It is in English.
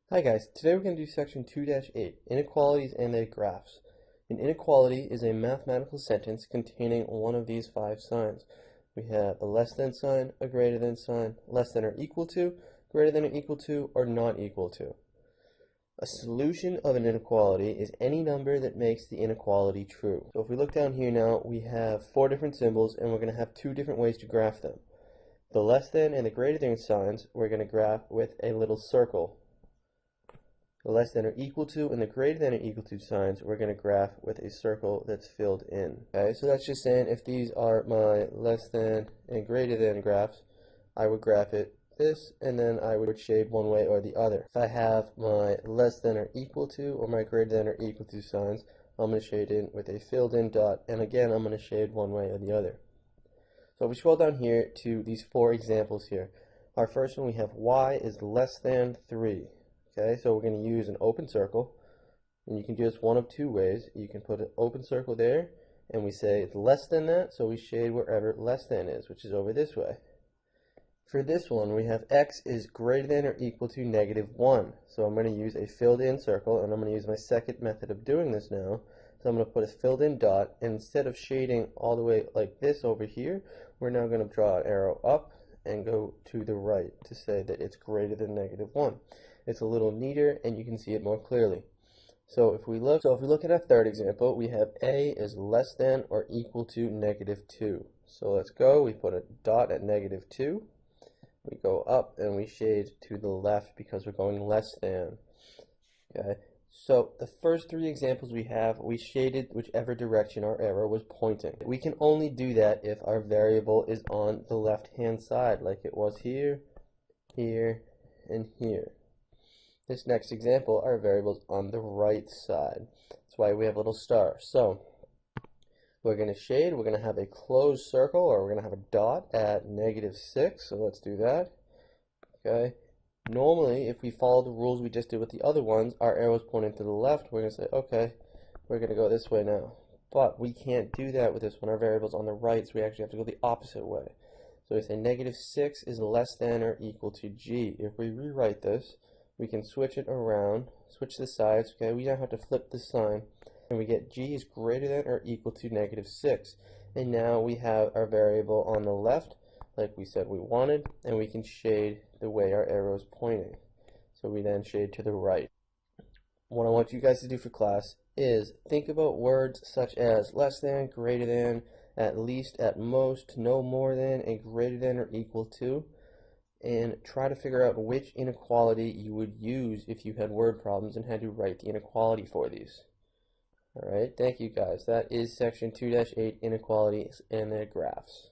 Hi guys, today we're going to do section 2-8, Inequalities and their graphs. An inequality is a mathematical sentence containing one of these five signs. We have a less than sign, a greater than sign, less than or equal to, greater than or equal to, or not equal to. A solution of an inequality is any number that makes the inequality true. So if we look down here now, we have four different symbols and we're going to have two different ways to graph them. The less than and the greater than signs we're going to graph with a little circle. The less than or equal to and the greater than or equal to signs we're going to graph with a circle that's filled in. Okay, so that's just saying if these are my less than and greater than graphs, I would graph it this and then I would shade one way or the other. If I have my less than or equal to or my greater than or equal to signs, I'm going to shade in with a filled in dot, and again I'm going to shade one way or the other. So if we scroll down here to these four examples here. Our first one, we have y is less than 3. Okay, so we're going to use an open circle, and you can do this one of two ways. You can put an open circle there, and we say it's less than that, so we shade wherever less than is, which is over this way. For this one, we have x is greater than or equal to -1. So I'm going to use a filled in circle, and I'm going to use my second method of doing this now. So I'm going to put a filled in dot, and instead of shading all the way like this over here, we're now going to draw an arrow up and go to the right to say that it's greater than -1. It's a little neater and you can see it more clearly. So if we look at our third example, we have a is less than or equal to -2. So let's go, we put a dot at -2. We go up and we shade to the left because we're going less than. Okay. So the first three examples we shaded whichever direction our arrow was pointing. We can only do that if our variable is on the left-hand side, like it was here, here, and here. This next example, our variable's on the right side. That's why we have a little star. So we're going to shade, we're going to have a closed circle, or we're going to have a dot at -6. So let's do that. Okay. Normally, if we follow the rules we just did with the other ones, our arrow's pointing to the left. We're going to say, okay, we're going to go this way now. But we can't do that with this one. Our variable's on the right, so we actually have to go the opposite way. So we say -6 is less than or equal to g. If we rewrite this, we can switch it around, switch the sides. Okay, we now have to flip the sign, and we get g is greater than or equal to -6. And now we have our variable on the left, like we said we wanted, and we can shade the way our arrow is pointing. So we then shade to the right. What I want you guys to do for class is think about words such as less than, greater than, at least, at most, no more than, and greater than or equal to, and try to figure out which inequality you would use if you had word problems and had to write the inequality for these. Alright, thank you guys. That is section 2-8, Inequalities and their graphs.